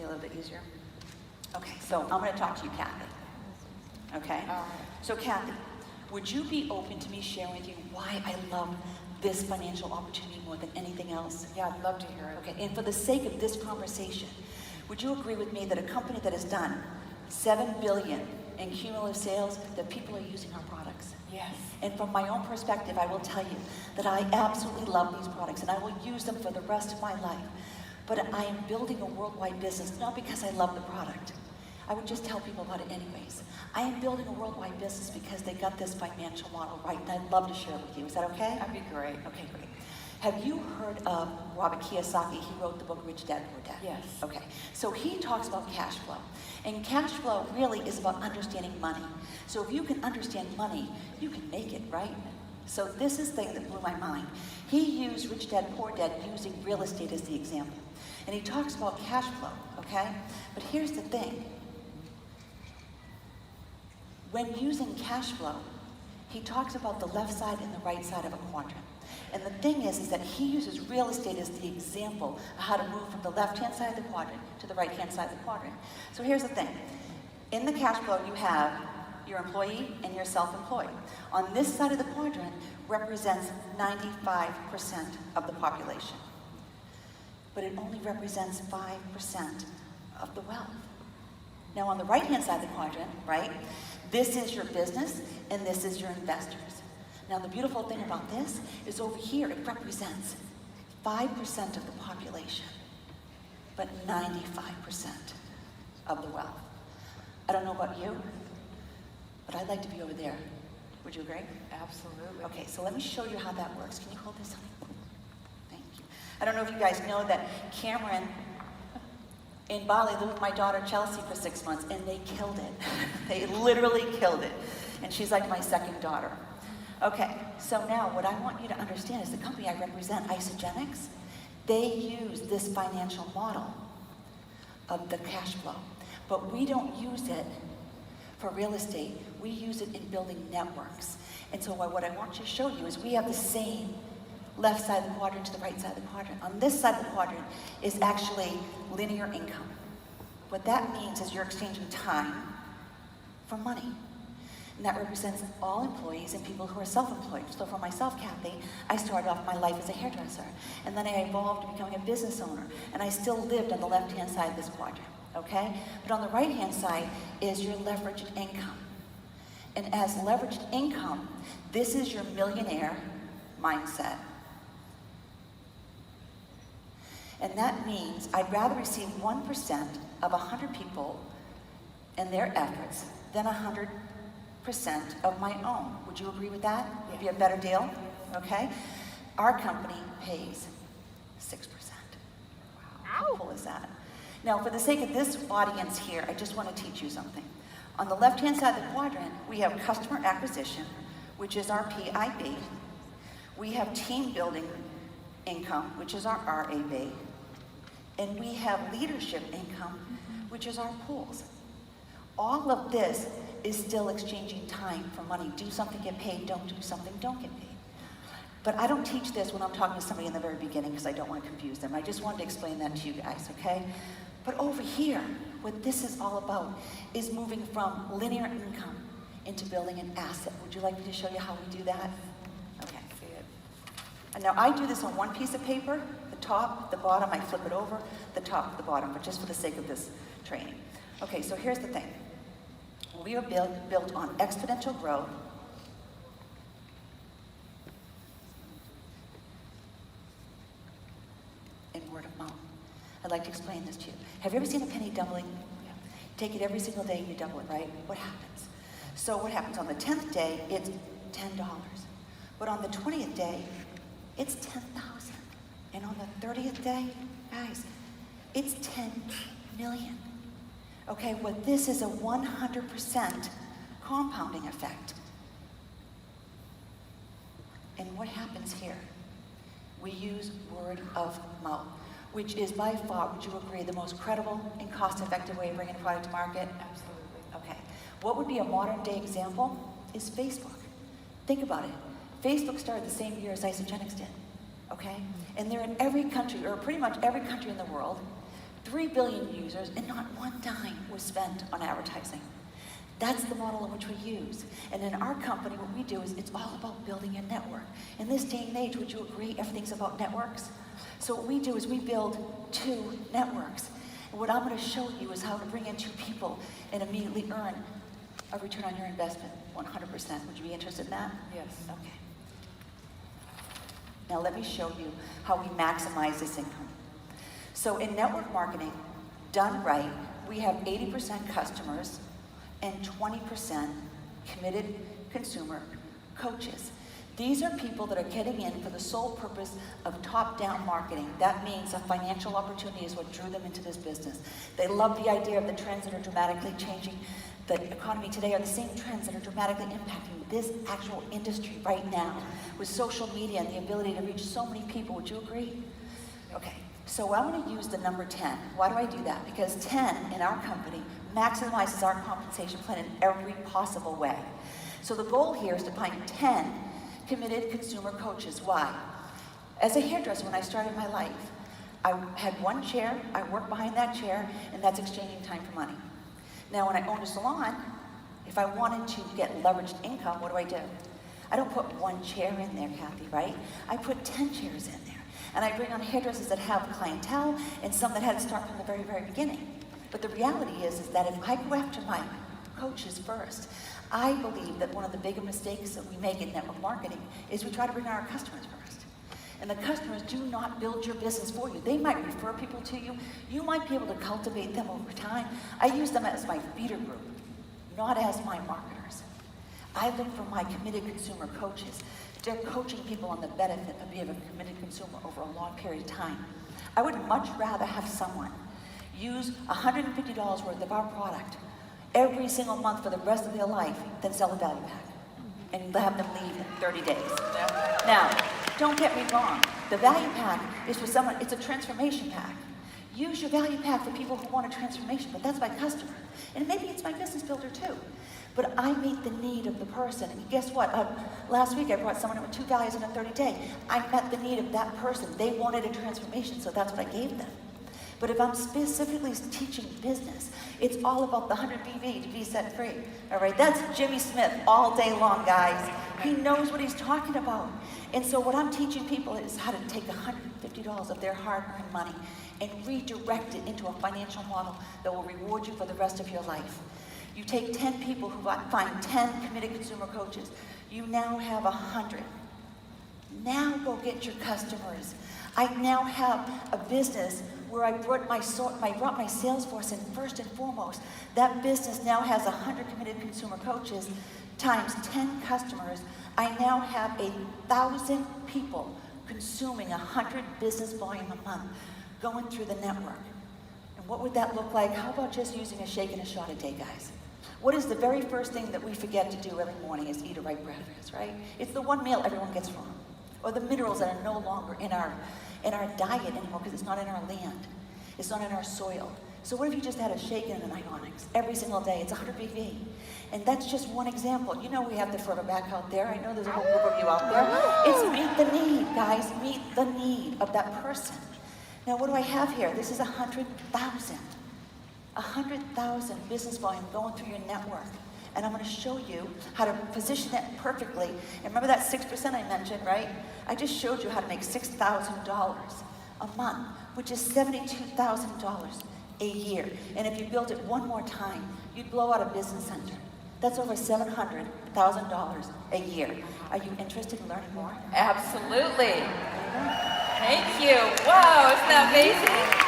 be a little bit easier. Okay, so I'm going to talk to you, Kathy. Okay? So Kathy, would you be open to me sharing with you why I love this financial opportunity more than anything else? Yeah, I'd love to hear it. Okay, and for the sake of this conversation, would you agree with me that a company that has done $7 billion in cumulative sales, that people are using our products? Yes. And from my own perspective, I will tell you that I absolutely love these products and I will use them for the rest of my life. But I am building a worldwide business, not because I love the product. I would just tell people about it anyways. I am building a worldwide business because they got this financial model right, and I'd love to share it with you. Is that okay? That'd be great. Okay, great. Have you heard of Robert Kiyosaki? He wrote the book Rich Dad, Poor Dad. Yes. Okay, so he talks about cash flow. And cash flow really is about understanding money. So if you can understand money, you can make it, right? So this is the thing that blew my mind. He used Rich Dad, Poor Dad using real estate as the example. And he talks about cash flow, okay? But here's the thing. When using cash flow, he talks about the left side and the right side of a quadrant. And the thing is that he uses real estate as the example of how to move from the left-hand side of the quadrant to the right-hand side of the quadrant. So here's the thing. In the cash flow, you have your employee and your self-employed. On this side of the quadrant represents 95% of the population. But it only represents 5% of the wealth. Now on the right-hand side of the quadrant, right, this is your business and this is your investors. Now the beautiful thing about this is over here it represents 5% of the population, but 95% of the wealth. I don't know about you, but I'd like to be over there. Would you agree? Absolutely. Okay, so let me show you how that works. Can you hold this up? Thank you. I don't know if you guys know that Cameron in Bali lived with my daughter Chelsea for 6 months, and they killed it. They literally killed it. And she's like my second daughter. Okay, so now what I want you to understand is the company I represent, Isagenix, they use this financial model of the cash flow. But we don't use it for real estate. We use it in building networks. And so what I want you to show you is we have the same left side of the quadrant to the right side of the quadrant. On this side of the quadrant is actually linear income. What that means is you're exchanging time for money. And that represents all employees and people who are self-employed. So for myself, Kathy, I started off my life as a hairdresser. And then I evolved to becoming a business owner. And I still lived on the left-hand side of this quadrant, okay? But on the right-hand side is your leveraged income. And as leveraged income, this is your millionaire mindset. And that means I'd rather receive 1% of 100 people and their efforts than 100% of my own. Would you agree with that? Would be a better deal? Okay? Our company pays 6%. Wow. How cool is that? Now, for the sake of this audience here, I just want to teach you something. On the left-hand side of the quadrant, we have customer acquisition, which is our PIB. We have team building income, which is our RAB. And we have leadership income, which is our pools. All of this is still exchanging time for money. Do something, get paid. Don't do something, don't get paid. But I don't teach this when I'm talking to somebody in the very beginning because I don't want to confuse them. I just wanted to explain that to you guys, okay? But over here, what this is all about is moving from linear income into building an asset. Would you like me to show you how we do that? Okay. See it. And now I do this on one piece of paper, the top, the bottom, I flip it over, the top, the bottom, but just for the sake of this training. Okay, so here's the thing. We are built on exponential growth, and word of mouth. I'd like to explain this to you. Have you ever seen a penny doubling? Yeah. Take it every single day and you double it, right? What happens? So what happens on the 10th day, it's $10. But on the 20th day, it's 10,000. And on the 30th day, guys, it's 10 million. Okay, well, this is a 100% compounding effect. And what happens here? We use word of mouth, which is by far, would you agree, the most credible and cost-effective way of bringing a product to market? Absolutely. Okay. What would be a modern-day example is Facebook. Think about it. Facebook started the same year as Isagenix did, okay? And they're in every country, or pretty much every country in the world, 3 billion users, and not one dime was spent on advertising. That's the model in which we use. And in our company, what we do is it's all about building a network. In this day and age, would you agree everything's about networks? So what we do is we build 2 networks. And what I'm going to show you is how to bring in 2 people and immediately earn a return on your investment, 100%. Would you be interested in that? Yes. Okay. Now let me show you how we maximize this income. So in network marketing, done right, we have 80% customers and 20% committed consumer coaches. These are people that are getting in for the sole purpose of top-down marketing. That means a financial opportunity is what drew them into this business. They love the idea of the trends that are dramatically changing the economy today, are the same trends that are dramatically impacting this actual industry right now with social media and the ability to reach so many people. Would you agree? Okay, so I'm going to use the number 10. Why do I do that? Because 10 in our company maximizes our compensation plan in every possible way. So the goal here is to find 10 committed consumer coaches. Why? As a hairdresser, when I started my life, I had one chair, I worked behind that chair, and that's exchanging time for money. Now, when I owned a salon, if I wanted to get leveraged income, what do? I don't put one chair in there, Kathy, right? I put 10 chairs in there. And I bring on hairdressers that have clientele and some that had to start from the very, very beginning. But the reality is that if I go after my coaches first, I believe that one of the bigger mistakes that we make in network marketing is we try to bring our customers first. And the customers do not build your business for you. They might refer people to you. You might be able to cultivate them over time. I use them as my feeder group, not as my marketers. I look for my committed consumer coaches. They're coaching people on the benefit of being a committed consumer over a long period of time. I would much rather have someone use $150 worth of our product every single month for the rest of their life than sell a value pack and have them leave in 30 days. Now, don't get me wrong. The value pack is for someone, it's a transformation pack. Use your value pack for people who want a transformation, but that's my customer. And maybe it's my business builder too. But I meet the need of the person. And guess what? Last week I brought someone in with 2 values in a 30-day. I met the need of that person. They wanted a transformation, so that's what I gave them. But if I'm specifically teaching business, it's all about the 100 BV to be set free. All right, that's Jimmy Smith all day long, guys. He knows what he's talking about. And so what I'm teaching people is how to take $150 of their hard-earned money and redirect it into a financial model that will reward you for the rest of your life. You take 10 people who find 10 committed consumer coaches. You now have 100. Now go get your customers. I now have a business where I brought my sales force in first and foremost. That business now has 100 committed consumer coaches times 10 customers. I now have 1,000 people consuming 100 business volume a month going through the network. And what would that look like? How about just using a shake and a shot a day, guys? What is the very first thing that we forget to do every morning is eat a right breakfast, right? It's the one meal everyone gets wrong. Or the minerals that are no longer in our diet anymore because it's not in our land. It's not in our soil. So what if you just had a shake and an Isagenix every single day? It's 100 BV. And that's just one example. You know we have the further back out there. I know there's a whole group of you out there. It's meet the need, guys. Meet the need of that person. Now what do I have here? This is 100,000. 100,000 business volume going through your network. And I'm going to show you how to position that perfectly. And remember that 6% I mentioned, right? I just showed you how to make $6,000 a month, which is $72,000 a year. And if you built it one more time, you'd blow out a business center. That's over $700,000 a year. Are you interested in learning more? Absolutely. Thank you. Wow, isn't that amazing?